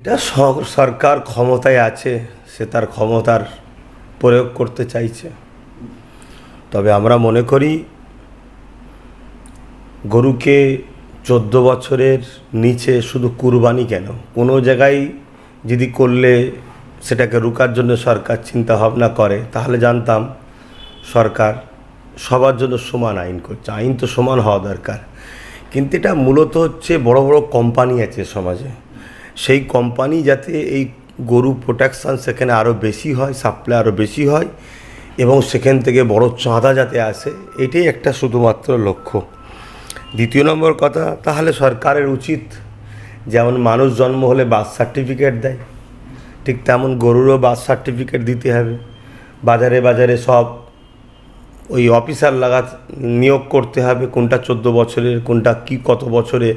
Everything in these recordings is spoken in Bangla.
এটা সরকার ক্ষমতায় আছে, সে তার ক্ষমতার প্রয়োগ করতে চাইছে। তবে আমরা মনে করি গরুকে 14 বছরের নিচে শুধু কুরবানি কেন, কোনো জায়গায় যদি করলে সেটাকে রুকার জন্য সরকার চিন্তা ভাবনা করে, তাহলে জানতাম সরকার সবার জন্য সমান আইন করছে। আইন তো সমান হওয়া দরকার, কিন্তু এটা মূলত হচ্ছে বড় বড় কোম্পানি আছে সমাজে, সেই কোম্পানি যাতে এই গরু প্রোটেকশান সেখানে আরও বেশি হয়, সাপ্লাই আরও বেশি হয় এবং সেখান থেকে বড় চাঁদা যাতে আসে, এটাই একটা শুধুমাত্র লক্ষ্য। দ্বিতীয় নম্বর কথা, তাহলে সরকারের উচিত যেমন মানুষ জন্ম হলে বার্থ সার্টিফিকেট দেয়, ঠিক তেমন গরুরও বার্থ সার্টিফিকেট দিতে হবে। বাজারে বাজারে সব ওই অফিসার নিয়োগ করতে হবে, কোনটা 14 বছরের, কোনটা কি কত বছরে,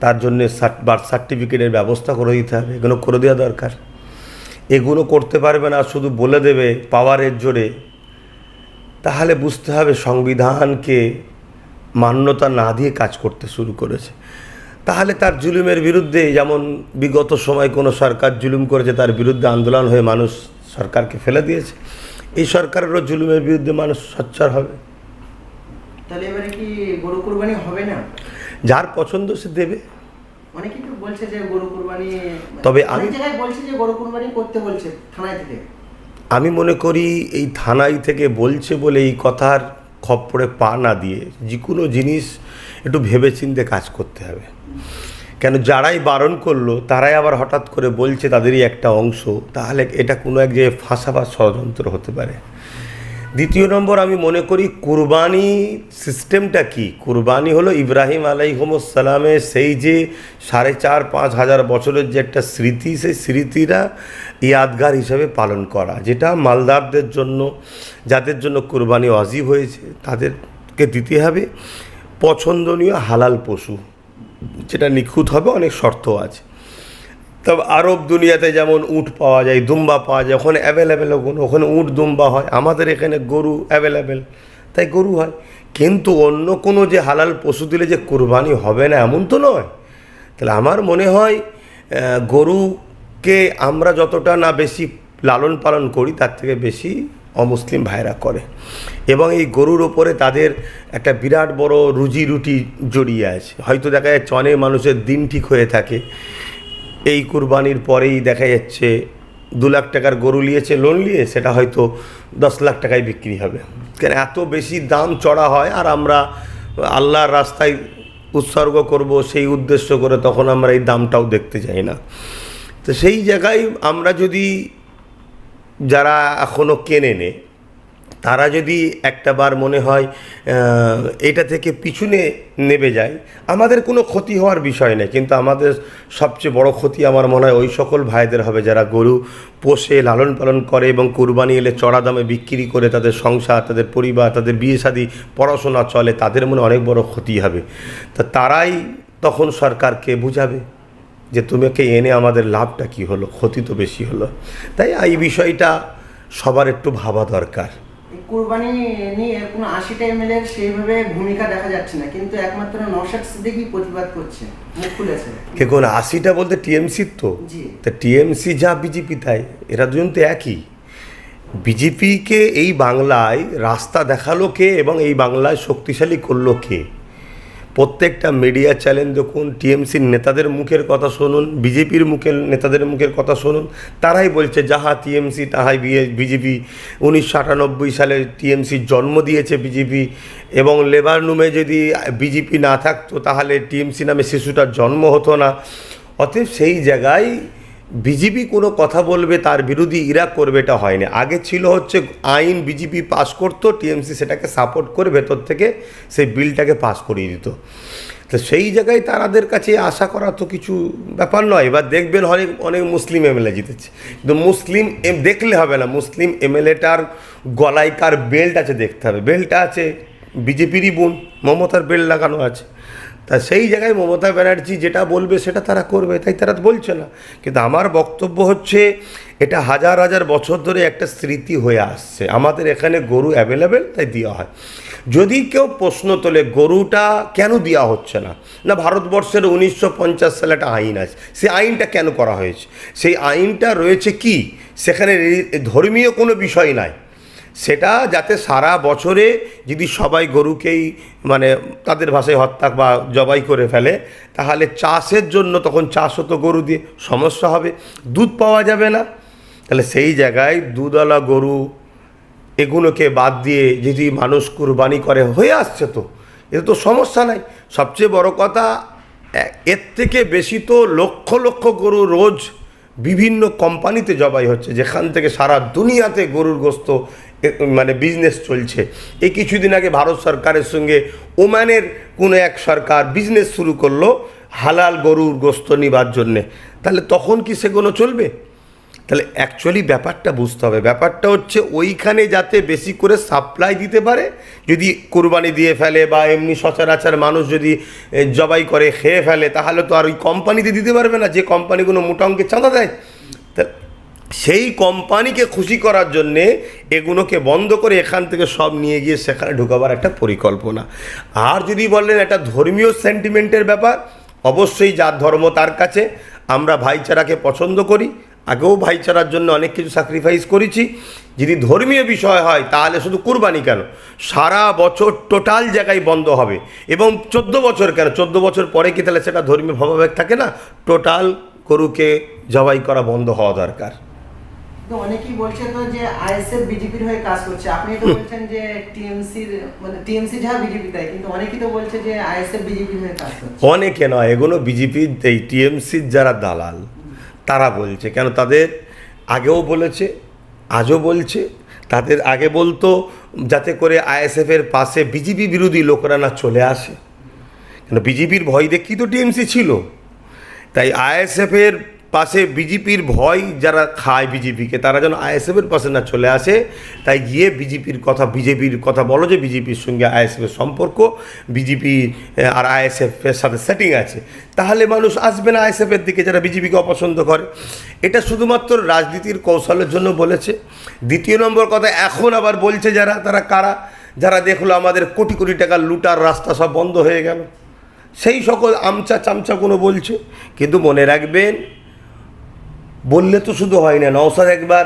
তার জন্য বার্থ সার্টিফিকেটের ব্যবস্থা করে দিতে হবে। এগুলো করে দেওয়া দরকার। এগুলো করতে পারবে না, শুধু বলে দেবে পাওয়ারের জোরে, তাহলে বুঝতে হবে সংবিধানকে মান্যতা না দিয়ে কাজ করতে শুরু করেছে। তাহলে তার জুলুমের বিরুদ্ধে, যেমন বিগত সময় কোনো সরকার জুলুম করেছে তার বিরুদ্ধে আন্দোলন হয়ে মানুষ সরকারকে ফেলে দিয়েছে, এই সরকারেরও জুলুমের বিরুদ্ধে মানুষ সোচ্চার হবে। তাহলে এবারে কি গরু কুরবানি হবে না? যার পছন্দ সে দেবে। অনেকেই তো বলছে যে গরু কুরবানি, তবে আমি জায়গায় বলছে যে গরু কুরবানি করতে বলছে থানায় থেকে। আমি মনে করি এই থানায় থেকে বলছে বলে এই কথার খপ্পরে পা না দিয়ে যে কোনো জিনিস একটু ভেবেচিন্তে কাজ করতে হবে। কেন যারাই বারণ করলো তারাই আবার হঠাৎ করে বলছে তাদেরই একটা অংশ, তাহলে এটা কোনো এক জায়গায় ফাঁসাবার ষড়যন্ত্র হতে পারে। দ্বিতীয় নম্বর, আমি মনে করি কুরবানি সিস্টেমটা কি, কুরবানি হলো ইব্রাহিম আলাইহিসসালামের সেই যে 4,500-5 হাজার বছরের যে একটা স্মৃতি, সেই স্মৃতিরা ইয়াদগার হিসাবে পালন করা, যেটা মালদারদের জন্য, যাদের জন্য কুরবানি ওয়াজিব হয়েছে তাদেরকে দিতে হবে পছন্দনীয় হালাল পশু, যেটা নিখুঁত হবে, অনেক শর্ত আছে। তবে আরব দুনিয়াতে যেমন উট পাওয়া যায়, দুম্বা পাওয়া যায়, ওখানে অ্যাভেলেবেল, ওখানে উট দুম্বা হয়, আমাদের এখানে গরু অ্যাভেলেবেল, তাই গরু হয়। কিন্তু অন্য কোনো যে হালাল পশু দিলে যে কুরবানি হবে না এমন তো নয়। তাহলে আমার মনে হয় গরুকে আমরা যতটা না বেশি লালন পালন করি তার থেকে বেশি অমুসলিম ভাইরা করে, এবং এই গরুর ওপরে তাদের একটা বিরাট বড় রুজি রুটি জড়িয়ে আছে। হয়তো দেখা যাচ্ছে অনেক মানুষের দিন ঠিক হয়ে থাকে, এই কুরবানির পরেই দেখা যাচ্ছে 2 লাখ টাকার গরু নিয়েছে লোন নিয়ে, সেটা হয়তো 10 লাখ টাকায় বিক্রি হবে। কেন এত বেশি দাম চড়া হয়, আর আমরা আল্লাহর রাস্তায় উৎসর্গ করব সেই উদ্দেশ্য করে তখন আমরা এই দামটাও দেখতে চাই না। তো সেই জায়গায় আমরা যদি, যারা এখনও কেনে নে, তারা যদি একটাবার মনে হয় এটা থেকে পিছনে নেমে যায়, আমাদের কোনো ক্ষতি হওয়ার বিষয় নেই। কিন্তু আমাদের সবচেয়ে বড় ক্ষতি আমার মনে হয় ওই সকল ভাইদের হবে যারা গরু পোষে, লালন পালন করে এবং কুরবানি এলে চড়া দামে বিক্রি করে তাদের সংসার, তাদের পরিবার, তাদের বিয়ে শাদী, পড়াশোনা চলে, তাদের মনে অনেক বড় ক্ষতি হবে। তা তারাই তখন সরকারকে বুঝাবে যে তোমাকে এনে আমাদের লাভটা কি হলো, ক্ষতি তো বেশি হলো। তাই এই বিষয়টা সবার একটু ভাবা দরকার। কুরবানি নিয়ে কোনো 80টা এমএলএ সেইভাবে ভূমিকা দেখা যাচ্ছে না, কিন্তু একমাত্র নওশাদ সিদ্দিকী প্রতিবাদ করছে, মুখ খুলেছে। কে কোন 80টা বলতে টিএমসির তো, তা টিএমসি যা বিজেপি তাই, এরা দুজন তো একই। বিজেপিকে এই বাংলায় রাস্তা দেখালো কে এবং এই বাংলায় শক্তিশালী করলো কে? প্রত্যেকটা মিডিয়া চ্যানেল দেখুন, টিএমসির নেতাদের মুখের কথা শুনুন, বিজেপির নেতাদের মুখের কথা শুনুন, তারাই বলছে যাহা টিএমসি তাহাই বিজেপি। 1998 সালে টিএমসির জন্ম দিয়েছে বিজেপি, এবং লেবার রুমে যদি বিজেপি না থাকতো তাহলে টিএমসি নামে শিশুটার জন্ম হতো না। অতএব সেই জায়গায় বিজেপি কোনো কথা বলবে তার বিরোধী ইরা করবে, এটা হয়নি। আগে ছিল হচ্ছে আইন বিজেপি পাস করতো, টিএমসি সেটাকে সাপোর্ট করে ভেতর থেকে সেই বিলটাকে পাস করিয়ে দিত। তো সেই জায়গায় তাদের কাছে আশা করা তো কিছু ব্যাপার নয়। এবার দেখবেন অনেক অনেক মুসলিম এমএলএ জিতেছে, কিন্তু মুসলিম দেখলে হবে না, মুসলিম এমএলএটার গলায় কার বেল্ট আছে দেখতে হবে। বেল্টটা আছে বিজেপিরই বোন মমতার বেল্ট লাগানো আছে, তা সেই জায়গায় মমতা ব্যানার্জি যেটা বলবে সেটা তারা করবে, তাই তারা বলছে না। কিন্তু আমার বক্তব্য হচ্ছে এটা হাজার হাজার বছর ধরে একটা স্মৃতি হয়ে আসছে। আমাদের এখানে গরু অ্যাভেলেবেল, তাই দেওয়া হয়। যদি কেউ প্রশ্ন তোলে গরুটা কেন দেওয়া হচ্ছে না, না ভারতবর্ষের 1950 সালে একটা আইন আছে, সেই আইনটা কেন করা হয়েছে? সেই আইনটা রয়েছে কি, সেখানে ধর্মীয় কোনো বিষয় নাই। সেটা যাতে সারা বছরে যদি সবাই গরুকেই মানে তাদের ভাষায় হত্যা বা জবাই করে ফেলে, তাহলে চাষের জন্য তখন চাষ হতো গরু দিয়ে, সমস্যা হবে, দুধ পাওয়া যাবে না। তাহলে সেই জায়গায় দুধওয়ালা গরু এগুলোকে বাদ দিয়ে যদি মানুষ কুরবানি করে হয়ে আসছে, তো এতে তো সমস্যা নাই। সবচেয়ে বড় কথা, এর থেকে বেশি তো লক্ষ লক্ষ গরু রোজ বিভিন্ন কোম্পানিতে জবাই হচ্ছে, যেখান থেকে সারা দুনিয়াতে গরুর গোস্ত মানে বিজনেস চলছে। এই কিছুদিন আগে ভারত সরকারের সঙ্গে ওমানের কোনো এক সরকার বিজনেস শুরু করলো হালাল গরুর গোস্ত নিবার জন্যে। তাহলে তখন কি সেগুলো চলবে? তাহলে অ্যাকচুয়ালি ব্যাপারটা বুঝতে হবে। ব্যাপারটা হচ্ছে ওইখানে যাতে বেশি করে সাপ্লাই দিতে পারে, যদি কোরবানি দিয়ে ফেলে বা এমনি সচরাচর মানুষ যদি জবাই করে খেয়ে ফেলে, তাহলে তো আর ওই কোম্পানিতে দিতে পারবে না, যে কোম্পানিগুলো মোটা অঙ্কের চাঁদা দেয়। তা সেই কোম্পানিকে খুশি করার জন্যে এগুলোকে বন্ধ করে এখান থেকে সব নিয়ে গিয়ে সেখানে ঢোকাবার একটা পরিকল্পনা। আর যদি বললেন একটা ধর্মীয় সেন্টিমেন্টের ব্যাপার, অবশ্যই যার ধর্ম তার কাছে। আমরা ভাইচারাকে পছন্দ করি, আগেও ভাইচারার জন্য অনেক কিছু স্যাক্রিফাইস করেছি। যদি ধর্মীয় বিষয় হয় তাহলে শুধু কুরবানি কেন, সারা বছর টোটাল জায়গায় বন্ধ হবে। এবং 14 বছর কেন, 14 বছর পরে কি তাহলে সেটা ধর্মীয় ভাবাবেগ থাকে না? টোটাল গরুকে জবাই করা বন্ধ হওয়া দরকার। তো অনেকেই বলছে তো যে আইএসএফ বিজেপির হয়ে কাজ করছে, আপনি তো বলছেন যে টিএমসির মানে টিএমসি যা বিজেপি তাই, কিন্তু অনেকেই তো বলছে যে আইএসএফ বিজেপির হয়ে কাজ করছে। অনেকে নয়, এগুলো বিজেপির এই টিএমসির যারা দালাল তারা বলছে। কেন, তাদের আগেও বলেছে, আজও বলছে। তাদের আগে বলতো যাতে করে আইএসএফের পাশে বিজেপি বিরোধী লোকরা না চলে আসে, কেন বিজেপির ভয় দেখি তো টিএমসি ছিল। তাই আইএসএফের পাশে বিজেপির ভয় যারা খায় বিজেপিকে, তারা যেন আইএসএফের পাশে না চলে আসে, তাই গিয়ে বিজেপির কথা বলো যে বিজেপির সঙ্গে আইএসএফের সম্পর্ক, বিজেপি আর আইএসএফের সাথে সেটিং আছে, তাহলে মানুষ আসবে না আইএসএফের দিকে, যারা বিজেপিকে অপছন্দ করে। এটা শুধুমাত্র রাজনীতির কৌশলের জন্য বলেছে। দ্বিতীয় নম্বর কথা, এখন আবার বলছে যারা, তারা কারা? যারা দেখলো আমাদের কোটি কোটি টাকার লুটার রাস্তা সব বন্ধ হয়ে গেল, সেই সকল আমচা চামচাগুলো বলছে। কিন্তু মনে রাখবেন, বললে তো শুধু হয় না। নওশাদ একবার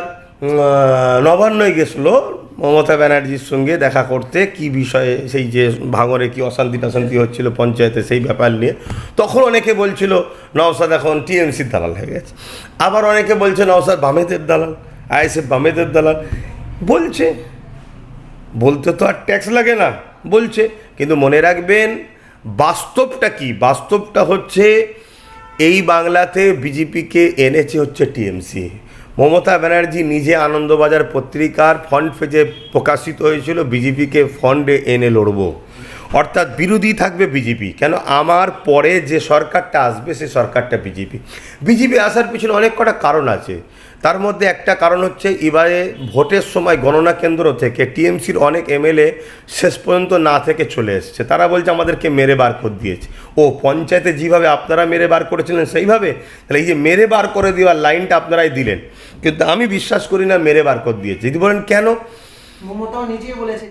নবান্নয় গেছিলো মমতা ব্যানার্জির সঙ্গে দেখা করতে, কি বিষয়ে, সেই যে ভাঙরে কি অশান্তি টাশান্তি হচ্ছিল পঞ্চায়েতে, সেই ব্যাপার নিয়ে। তখন অনেকে বলছিল নওশাদ এখন টিএমসির দালাল হয়ে গেছে, আবার অনেকে বলছে নওশাদ বামেদের দালাল, আইএসএফ বামেদের দালাল। বলছে, বলতে তো আর ট্যাক্স লাগে না, বলছে। কিন্তু মনে রাখবেন বাস্তবটা কি? বাস্তবটা হচ্ছে এই বাংলাতে বিজেপিকে এনেছে হচ্ছে টিএমসি। মমতা ব্যানার্জি নিজে আনন্দবাজার পত্রিকার ফ্রন্ট পেজে প্রকাশিত হয়েছিল, বিজেপিকে ফন্ডে এনে লড়ব, অর্থাৎ বিরোধী থাকবে বিজেপি। কেন, আমার পরে যে সরকারটা আসবে সে সরকারটা বিজেপি আসার পিছনে অনেক কটা কারণ আছে। তার মধ্যে একটা কারণ হচ্ছে এবারে ভোটের সময় গণনা কেন্দ্র থেকে টিএমসির অনেক এমএলএ শেষ পর্যন্ত না থেকে চলে এসছে। তারা বলছে আমাদেরকে মেরে বার করে দিয়েছে। ও পঞ্চায়েতে যেভাবে আপনারা মেরে বার করেছিলেন সেইভাবে, তাহলে এই যে মেরে বার করে দেওয়ার লাইনটা আপনারাই দিলেন, কিন্তু আমি বিশ্বাস করি না মেরে বার করে দিয়েছে। যদি বলেন কেন, মমতাও নিজেই বলেছে